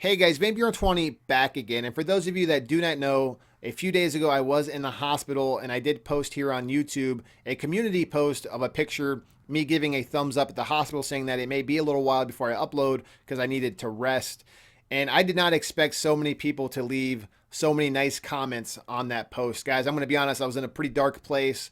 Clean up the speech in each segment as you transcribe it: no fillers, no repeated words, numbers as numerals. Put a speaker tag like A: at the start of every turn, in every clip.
A: Hey guys, Vampire 20 back again. And for those of you that do not know, a few days ago I was in the hospital and I did post here on YouTube a community post of a picture, me giving a thumbs up at the hospital saying that it may be a little while before I upload because I needed to rest. And I did not expect so many people to leave so many nice comments on that post. Guys, I'm going to be honest, I was in a pretty dark place.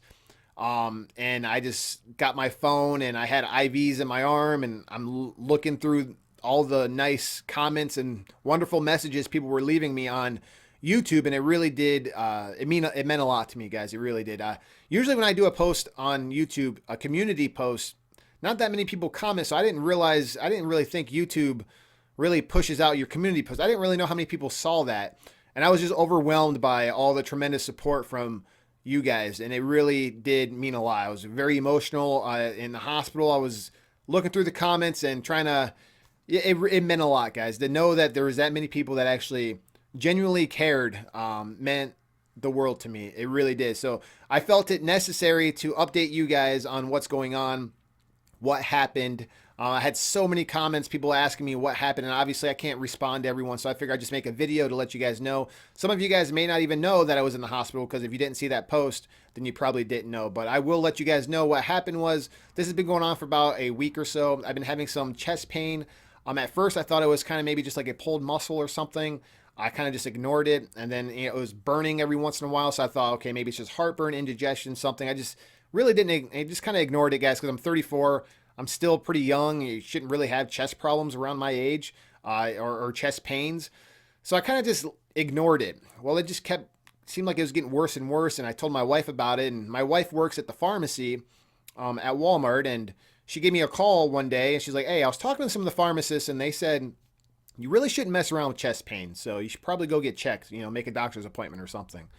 A: And I just got my phone and I had IVs in my arm and I'm looking through all the nice comments and wonderful messages people were leaving me on YouTube, and it really did. It meant a lot to me, guys. It really did. Usually, when I do a post on YouTube, a community post, not that many people comment, so I didn't really think YouTube really pushes out your community post. I didn't really know how many people saw that, and I was just overwhelmed by all the tremendous support from you guys, and it really did mean a lot. I was very emotional in the hospital. I was looking through the comments and trying to it meant a lot, guys. To know that there was that many people that actually genuinely cared meant the world to me. It really did. So I felt it necessary to update you guys on what's going on, what happened. I had so many comments, people asking me what happened, and obviously I can't respond to everyone, so I figured I'd just make a video to let you guys know. Some of you guys may not even know that I was in the hospital, because if you didn't see that post, then you probably didn't know. But I will let you guys know what happened was, this has been going on for about a week or so. I've been having some chest pain. At first, I thought it was kind of maybe just like a pulled muscle or something. I kind of just ignored it, and then it was burning every once in a while, so I thought, okay, maybe it's just heartburn, indigestion, something. I just really didn't, I just kind of ignored it, guys, because I'm 34. I'm still pretty young. You shouldn't really have chest problems around my age or chest pains. So I kind of just ignored it. Well, it just seemed like it was getting worse and worse. And I told my wife about it. And my wife works at the pharmacy at Walmart. And she gave me a call one day. And she's like, hey, I was talking to some of the pharmacists and they said, you really shouldn't mess around with chest pain. So you should probably go get checked, make a doctor's appointment or something.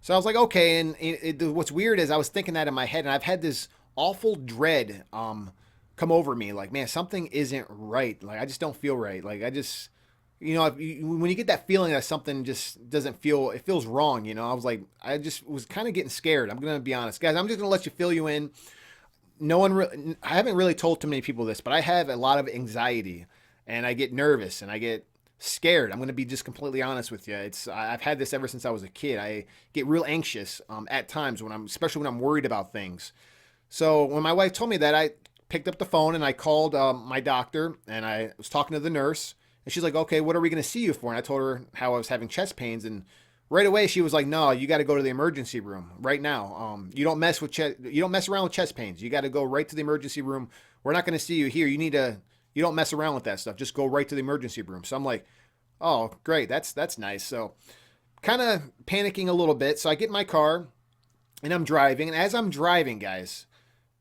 A: So I was like, okay. And what's weird is I was thinking that in my head. And I've had this awful dread come over me, like, man, something isn't right. Like, I just don't feel right. Like, I just, when you get that feeling that something just doesn't feel, it feels wrong. I was like, I just was kind of getting scared. I'm gonna be honest, guys. I'm just gonna let you fill you in. No one, I haven't really told too many people this, but I have a lot of anxiety, and I get nervous and I get scared. I'm gonna be just completely honest with you. I've had this ever since I was a kid. I get real anxious at times especially when I'm worried about things. So when my wife told me that, I picked up the phone and I called my doctor and I was talking to the nurse and she's like, okay, what are we going to see you for? And I told her how I was having chest pains, and right away she was like, no, you got to go to the emergency room right now. You don't mess around with chest pains. You got to go right to the emergency room. We're not going to see you here. You don't mess around with that stuff. Just go right to the emergency room. So I'm like, oh, great. That's nice. So kind of panicking a little bit. So I get in my car and I'm driving. And as I'm driving, guys,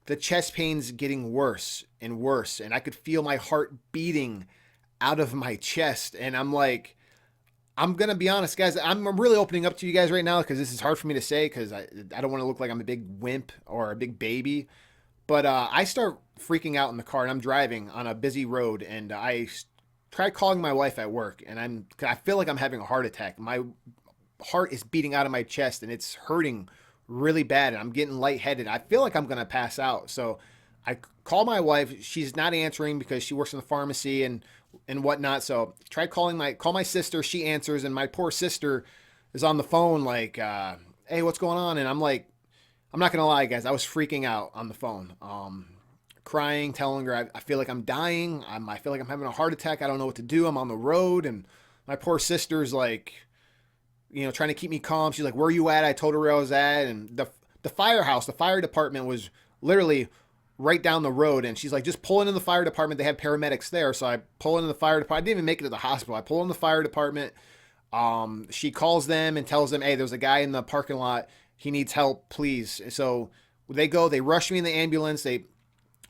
A: the chest pain's getting worse and worse, and I could feel my heart beating out of my chest. And I'm like, I'm gonna be honest, guys. I'm really opening up to you guys right now because this is hard for me to say because I don't want to look like I'm a big wimp or a big baby. But I start freaking out in the car, and I'm driving on a busy road, and I try calling my wife at work, and I feel like I'm having a heart attack. My heart is beating out of my chest, and it's hurting really bad, and I'm getting lightheaded. I feel like I'm gonna pass out. So I call my wife. She's not answering because she works in the pharmacy and whatnot. So call my sister. She answers, and my poor sister is on the phone like, "Hey, what's going on?" And I'm like, I'm not gonna lie, guys. I was freaking out on the phone, crying, telling her I feel like I'm dying. I feel like I'm having a heart attack. I don't know what to do. I'm on the road, and my poor sister's like, trying to keep me calm. She's like, where are you at? I told her where I was at. And the firehouse, the fire department was literally right down the road. And she's like, just pull into the fire department. They have paramedics there. So I pull into the fire department. I didn't even make it to the hospital. I pull in the fire department. She calls them and tells them, hey, there's a guy in the parking lot. He needs help, please. So they rush me in the ambulance. They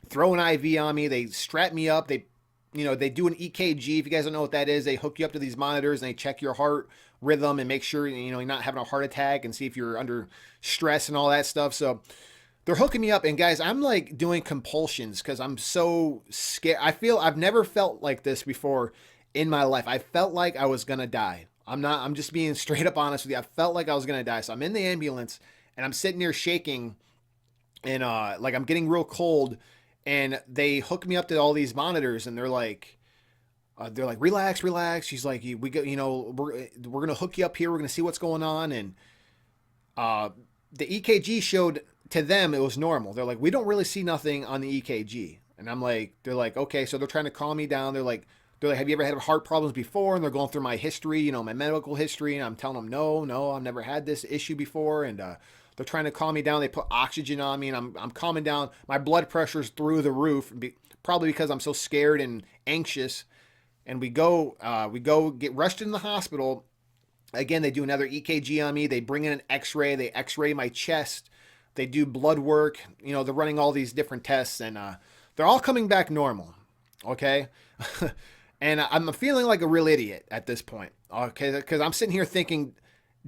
A: throw an IV on me. They strap me up. They do an EKG. If you guys don't know what that is, they hook you up to these monitors and they check your heart rhythm and make sure you're not having a heart attack and see if you're under stress and all that stuff. So they're hooking me up, and guys, I'm like doing compulsions because I'm so scared. I've never felt like this before in my life. I felt like I was gonna die. I'm just being straight up honest with you. I felt like I was gonna die. So I'm in the ambulance and I'm sitting there shaking and like I'm getting real cold, and they hook me up to all these monitors and they're like, they're like, relax, relax. She's like, we go, we're gonna hook you up here. We're gonna see what's going on. And uh, the EKG showed to them it was normal. They're like, we don't really see nothing on the EKG. And I'm like, they're like, okay. So they're trying to calm me down. They're like, have you ever had heart problems before? And they're going through my history, my medical history. And I'm telling them, no, I've never had this issue before. And they're trying to calm me down. They put oxygen on me, and I'm calming down. My blood pressure's through the roof, probably because I'm so scared and anxious. And we go get rushed in the hospital. Again, they do another EKG on me. They bring in an X-ray. They X-ray my chest. They do blood work. They're running all these different tests, and they're all coming back normal. Okay. And I'm feeling like a real idiot at this point. Okay. Because I'm sitting here thinking,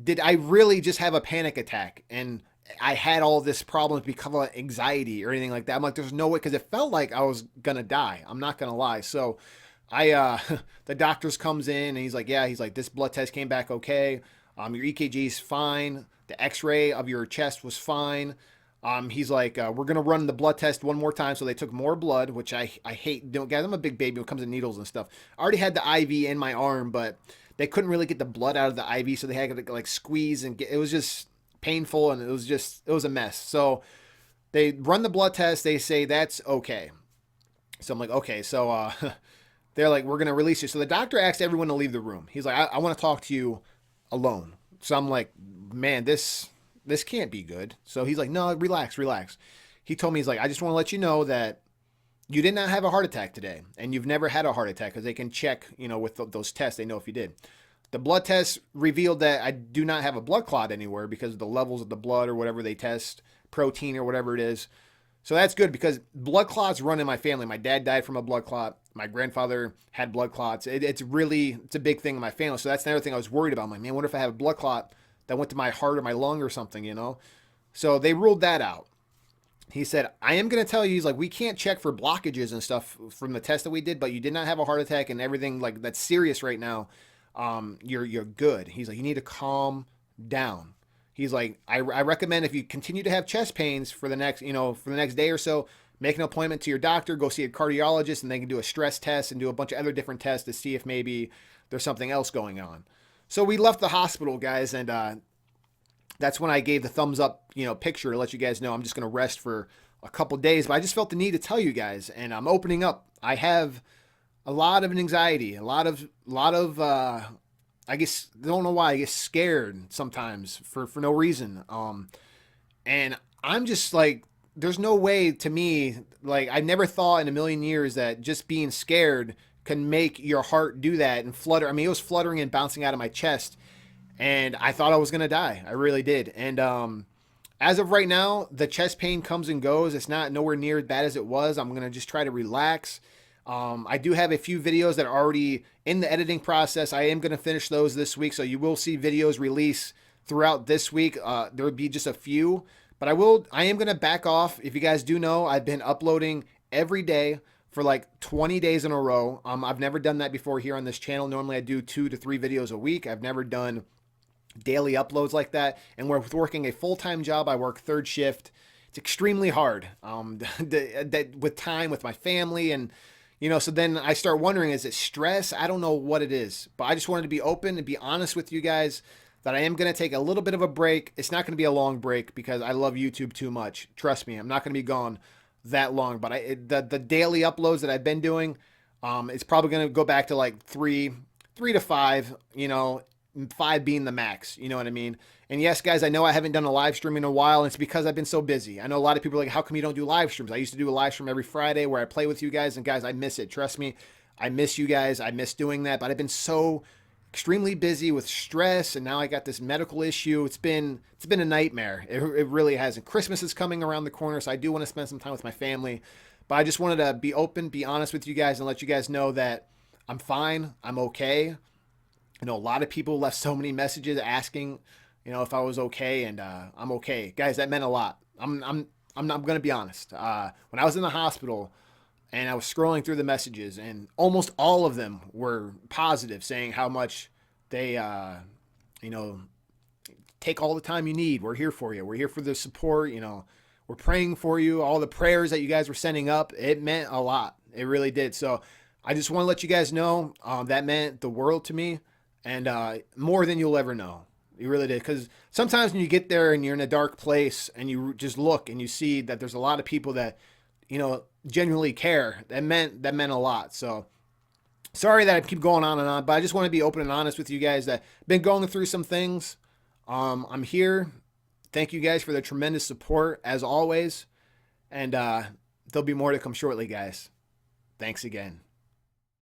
A: did I really just have a panic attack? And I had all this problems because of anxiety or anything like that. I'm like, there's no way, because it felt like I was going to die. I'm not going to lie. So the doctors comes in and he's like, yeah, he's like, this blood test came back okay. Your EKG is fine. The X-ray of your chest was fine. He's like, we're gonna run the blood test one more time. So they took more blood, which I hate doing. Guys, I'm a big baby when it comes to needles and stuff. I already had the IV in my arm, but they couldn't really get the blood out of the IV, so they had to like squeeze and it was just painful, and it was a mess. So they run the blood test. They say that's okay. So I'm like, okay. So they're like, we're gonna release you. So the doctor asked everyone to leave the room. He's like, I want to talk to you alone. So I'm like, man, this can't be good. So he's like, no, relax, relax. He told me, he's like, I just want to let you know that you did not have a heart attack today, and you've never had a heart attack, because they can check, with those tests. They know if you did. The blood test revealed that I do not have a blood clot anywhere because of the levels of the blood or whatever they test, protein or whatever it is. So that's good, because blood clots run in my family. My dad died from a blood clot. My grandfather had blood clots. It's a big thing in my family. So that's another thing I was worried about. I'm like, man, what if I have a blood clot that went to my heart or my lung or something? So they ruled that out. He said, I am going to tell you, he's like, we can't check for blockages and stuff from the test that we did, but you did not have a heart attack and everything like that's serious right now. You're good. He's like, you need to calm down. He's like, I recommend if you continue to have chest pains for the next day or so, make an appointment to your doctor, go see a cardiologist, and they can do a stress test and do a bunch of other different tests to see if maybe there's something else going on. So we left the hospital, guys, and that's when I gave the thumbs up, picture to let you guys know I'm just going to rest for a couple days. But I just felt the need to tell you guys, and I'm opening up. I have a lot of anxiety, a lot of I guess, don't know why, I get scared sometimes for no reason. And I'm just like, there's no way to me, like, I never thought in a million years that just being scared can make your heart do that and flutter. I mean, it was fluttering and bouncing out of my chest, and I thought I was going to die. I really did. And as of right now, the chest pain comes and goes. It's not nowhere near as bad as it was. I'm going to just try to relax. I do have a few videos that are already in the editing process. I am going to finish those this week, so you will see videos release throughout this week. There would be just a few, but I am going to back off. If you guys do know, I've been uploading every day for like 20 days in a row. I've never done that before here on this channel. Normally I do 2 to 3 videos a week. I've never done daily uploads like that. And with working a full-time job, I work third shift. It's extremely hard with time with my family, and so then I start wondering, is it stress? I don't know what it is, but I just wanted to be open and be honest with you guys that I am going to take a little bit of a break. It's not going to be a long break because I love YouTube too much. Trust me, I'm not going to be gone that long, but the daily uploads that I've been doing, it's probably going to go back to like three to five, 5 being the max, you know what I mean? And yes, guys, I know I haven't done a live stream in a while, and it's because I've been so busy. I know a lot of people are like, how come you don't do live streams? I used to do a live stream every Friday where I play with you guys, and guys, I miss it. Trust me, I miss you guys. I miss doing that, but I've been so extremely busy with stress, and now I got this medical issue. It's been a nightmare. It really has. And Christmas is coming around the corner, so I do want to spend some time with my family. But I just wanted to be open, be honest with you guys, and let you guys know that I'm fine. I'm okay. I know a lot of people left so many messages asking, if I was okay, and I'm okay. Guys, that meant a lot. I'm not going to be honest. When I was in the hospital and I was scrolling through the messages, and almost all of them were positive, saying how much they, take all the time you need. We're here for you. We're here for the support. We're praying for you. All the prayers that you guys were sending up, it meant a lot. It really did. So I just want to let you guys know that meant the world to me, and more than you'll ever know. You really did. Because sometimes when you get there and you're in a dark place and you just look and you see that there's a lot of people that, genuinely care, that meant a lot. So sorry that I keep going on and on, but I just want to be open and honest with you guys that been going through some things. I'm here. Thank you guys for the tremendous support as always. And there'll be more to come shortly, guys. Thanks again.